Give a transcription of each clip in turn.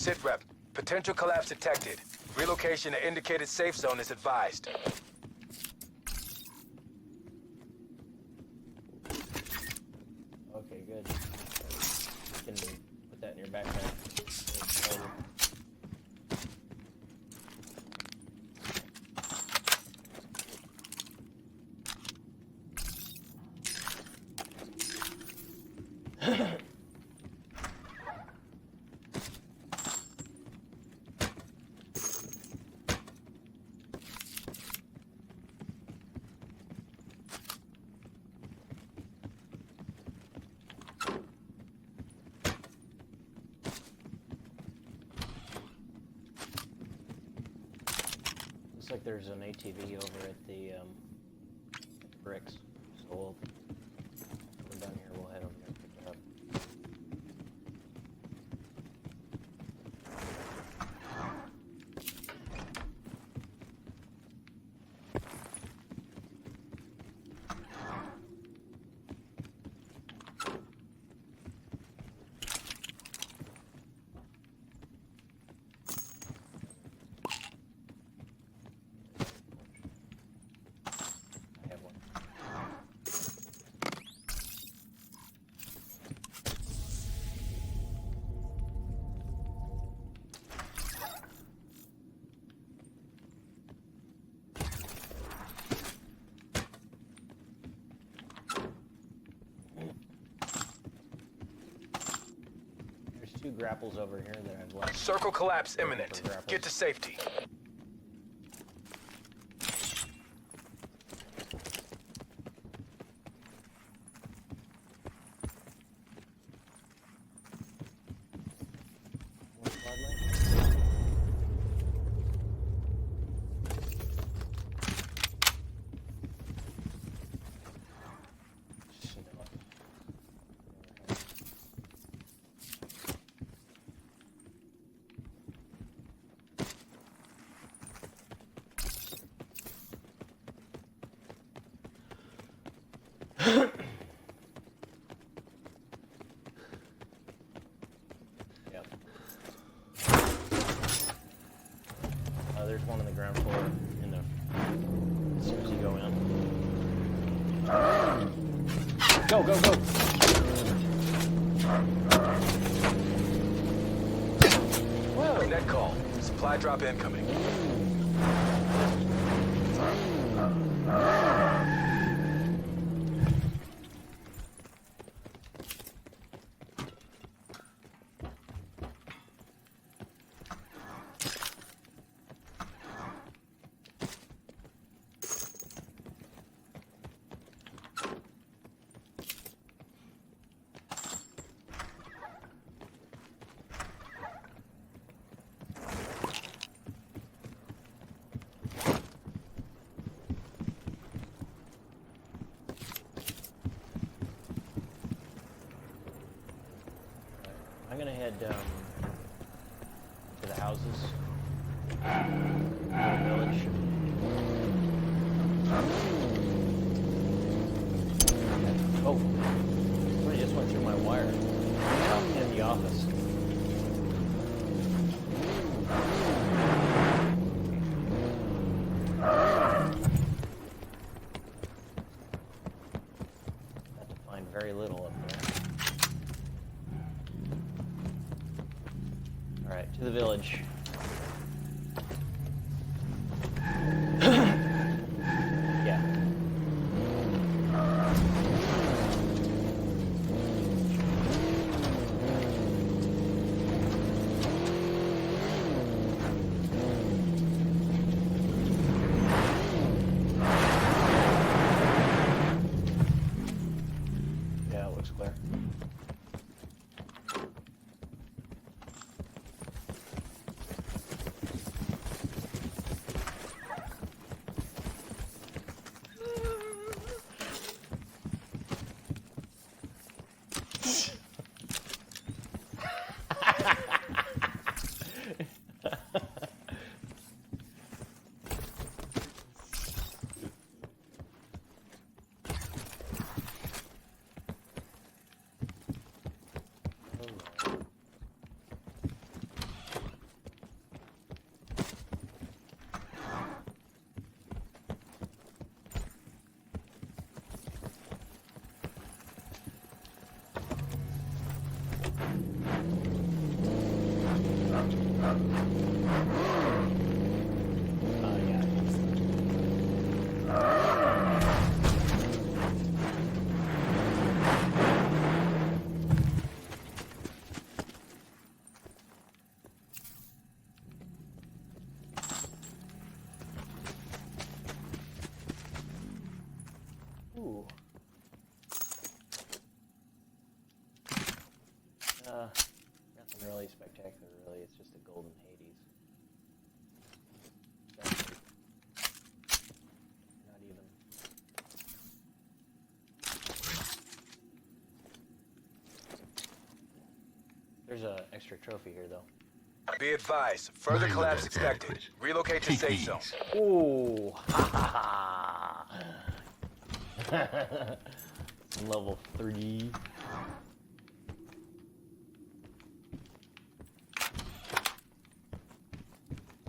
Sit rep. Potential collapse detected. Relocation to indicated safe zone is advised. Okay, good. You can put that in your backpack. Looks like there's an ATV over at the bricks, so we'll come down here. We'll head over there and pick it up. I have one. There's two grapples over here that I've left. Circle collapse imminent. Get to safety. One floodlight. Yep. There's one on the ground floor in the as soon as you go in. Go, go, go! Whoa! Net call. Supply drop incoming. I'm gonna head to the houses, the village. Oh, somebody just went through my wire in the office. Had to find very little up there. All right, to the village. Yeah. Yeah, it looks clear. There's a extra trophy here, though. Be advised, further My collapse loadout's expected. adequate. Relocate to Take safe these. zone. Ooh! Ha Level 3.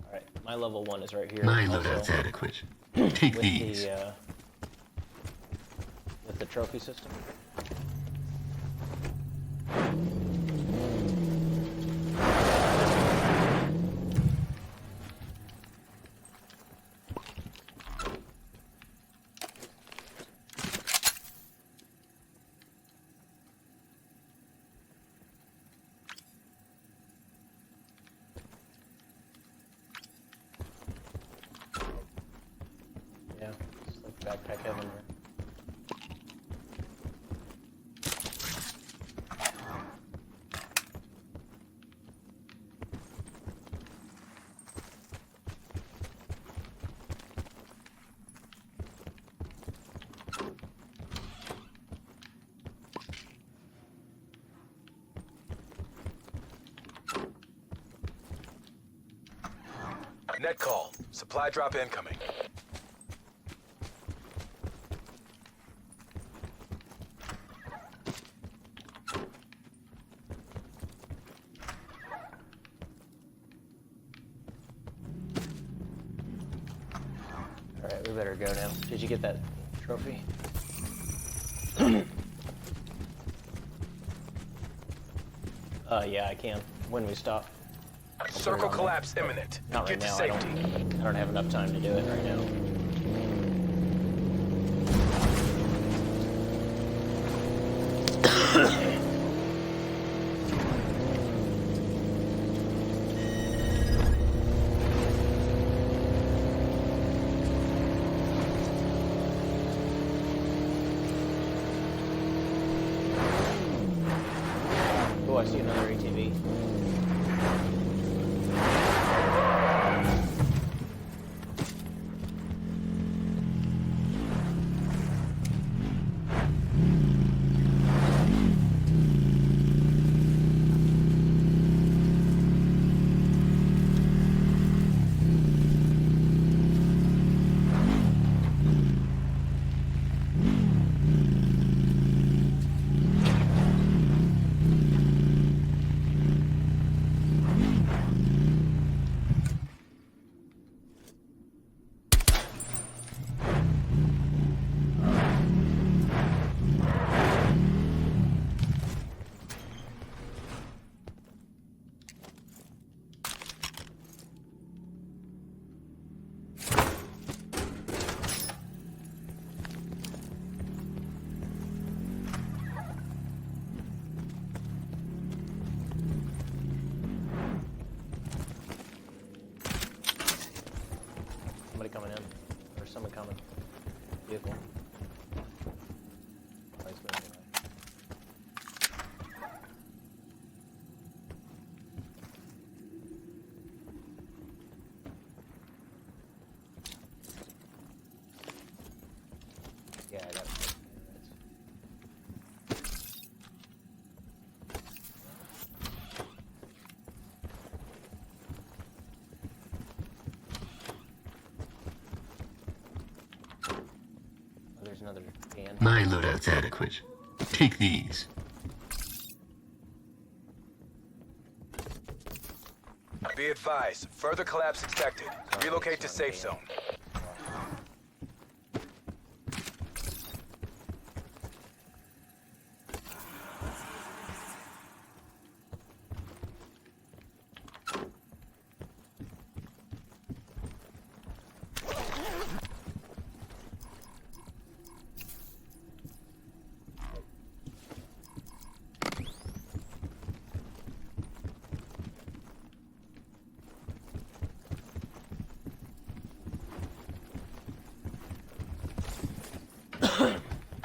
Alright, my level 1 is right here. My also, loadout's adequate. Take with these. with the trophy system. Yeah, it's like backpack heaven here. Net call. Supply drop incoming. Alright, we better go now. Did you get that trophy? Yeah, I can. When we stop. Circle on collapse imminent. Not right Get to now. safety. I don't have enough time to do it right now. Oh, I see another ATV. Somebody coming in. There's someone coming. Vehicle. Lights moving away. Yeah, I got it. There's another can. My loadout's adequate. Take these. Be advised, further collapse expected. Relocate to safe zone.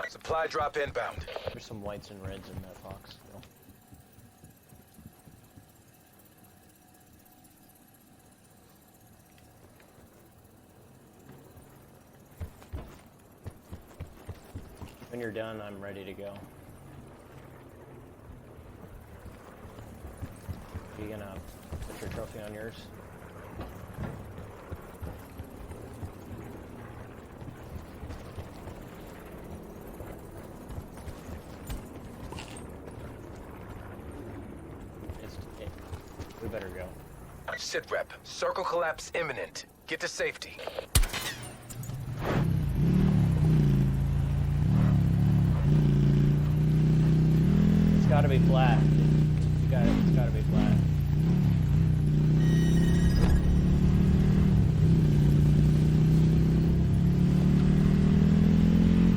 Supply drop inbound. There's some whites and reds in that box still. When you're done, I'm ready to go. You gonna put your trophy on yours? We better go. Sit rep. Circle collapse imminent. Get to safety. It's gotta be flat. It's gotta be flat.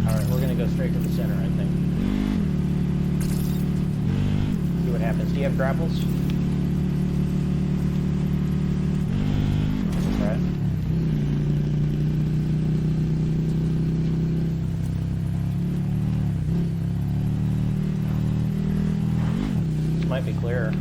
Alright, we're gonna go straight to the center, I think. See what happens. Do you have grapples? Alright. This might be clearer.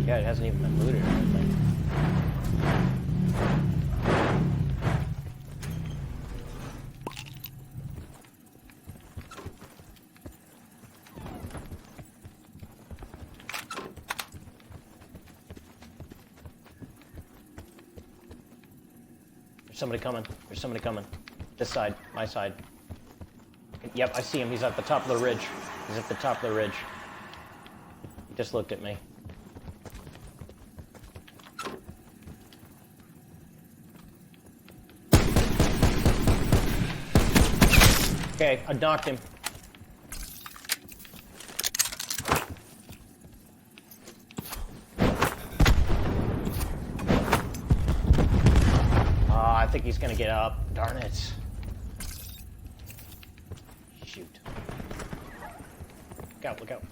Yeah, it hasn't even been looted or anything. There's somebody coming. There's somebody coming. This side. My side. Yep, I see him. He's at the top of the ridge. He's at the top of the ridge. He just looked at me. Okay, I knocked him. I think he's gonna get up. Darn it. Shoot. Look out, look out.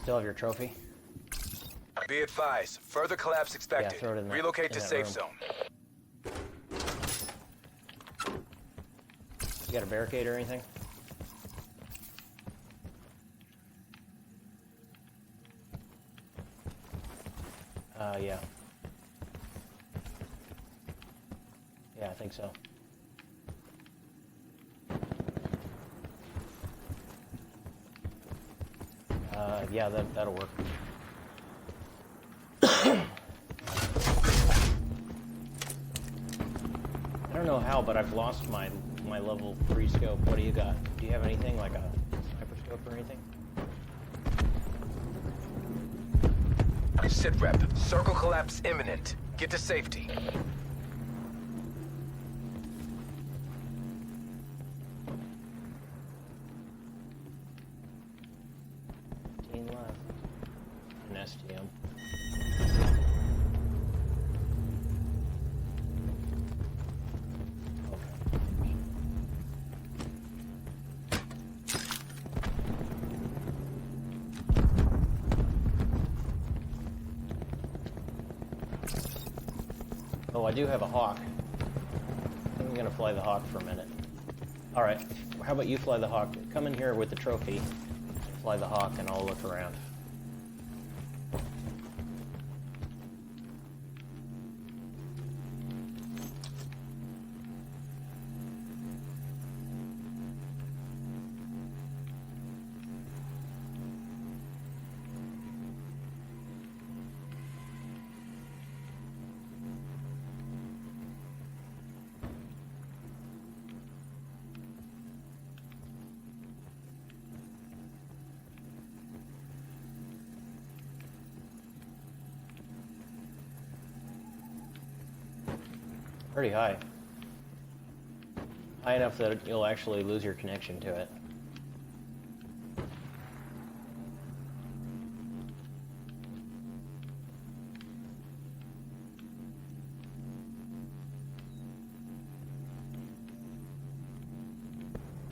Still have your trophy? Be advised, further collapse expected. Yeah, throw it in that- Relocate in to that safe room. zone. You got a barricade or anything? Yeah. Yeah, I think so. Yeah, that'll work. I don't know how, but I've lost my level 3 scope. What do you got? Do you have anything like a sniper scope or anything? Sit rep. Circle collapse imminent. Get to safety. Left. An STM. Oh, I do have a Hawk. I'm gonna fly the Hawk for a minute. Alright, how about you fly the Hawk? Come in here with the trophy. Fly the Hawk and I'll look around. Pretty high. High enough that you'll actually lose your connection to it.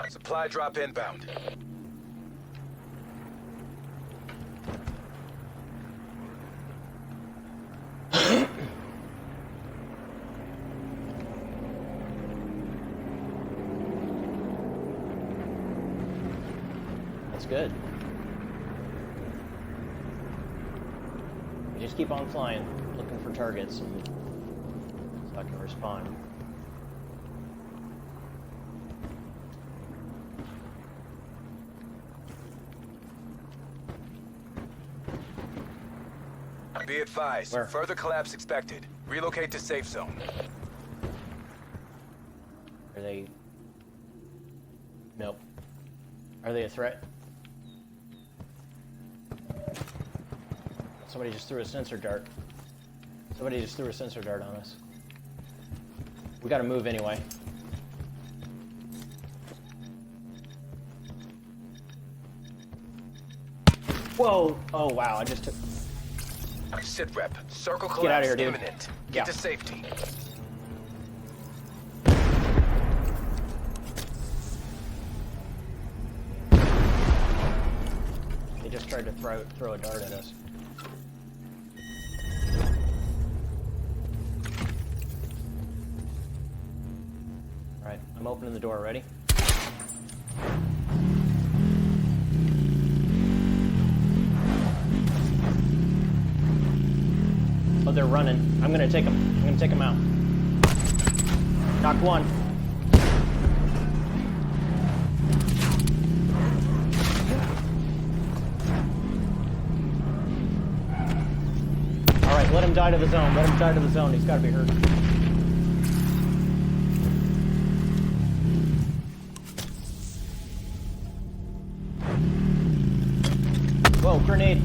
Supply drop inbound. good. You just keep on flying, looking for targets, and so I can respond. Be advised. Where? Further collapse expected. Relocate to safe zone. Are they... Nope. Are they a threat? Somebody just threw a sensor dart. Somebody just threw a sensor dart on us. We gotta move anyway. Whoa! Oh wow, I just took... Sit rep. Circle Get outta collapse here, dude. imminent. Get Yeah. to safety. They just tried to throw a dart at us. Alright, I'm opening the door. Ready? Oh, they're running. I'm gonna take them. I'm gonna take them out. Knock one. All right, let him die to the zone. Let him die to the zone. He's got to be hurt. Whoa, grenade.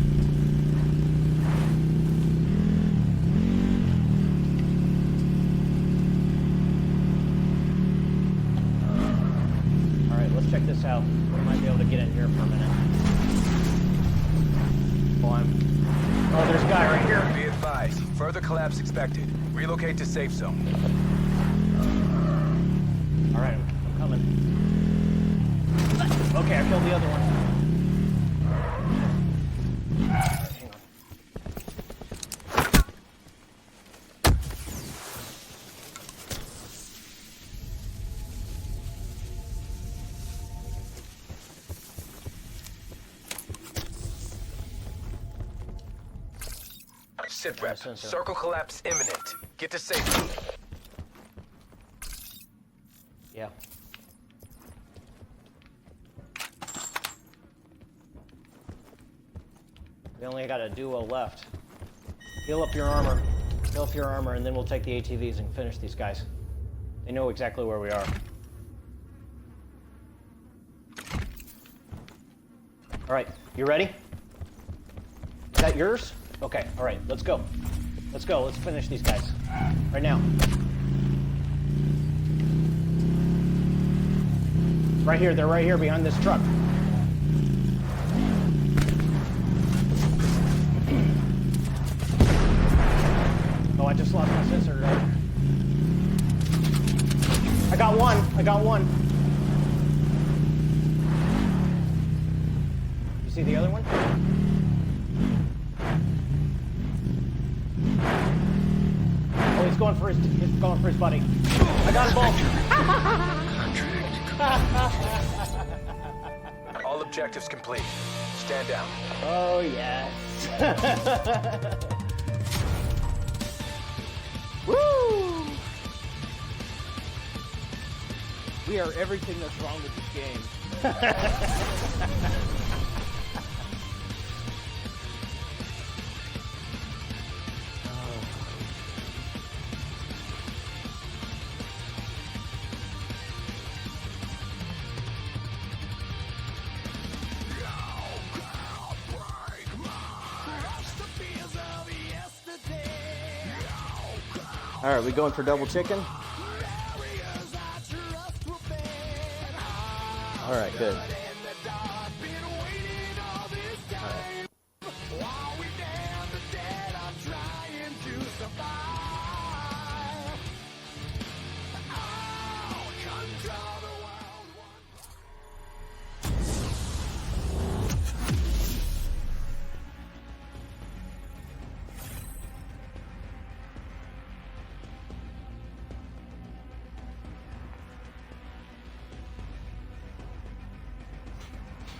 All right, let's check this out. We might be able to get in here for a minute. Oh, there's a guy right here. Be advised. Further collapse expected. Relocate to safe zone. All right, I'm coming. Okay, I killed the other one. All right, hang on. Sit rep. Sensor. Circle collapse imminent. Get to safety. Yeah. We only got a duo left. Heal up your armor. Heal up your armor, and then we'll take the ATVs and finish these guys. They know exactly where we are. All right, you ready? Is that yours? Okay, all right, let's go. Let's go, let's finish these guys. Right now. Right here, they're right here behind this truck. Oh, I just lost my sensor. I got one. I got one. You see the other one? Oh, he's going for his buddy. I got him both. All objectives complete. Stand down. Oh, yes. Woo! We are everything that's wrong with this game. All right, we going for double chicken? All right, good.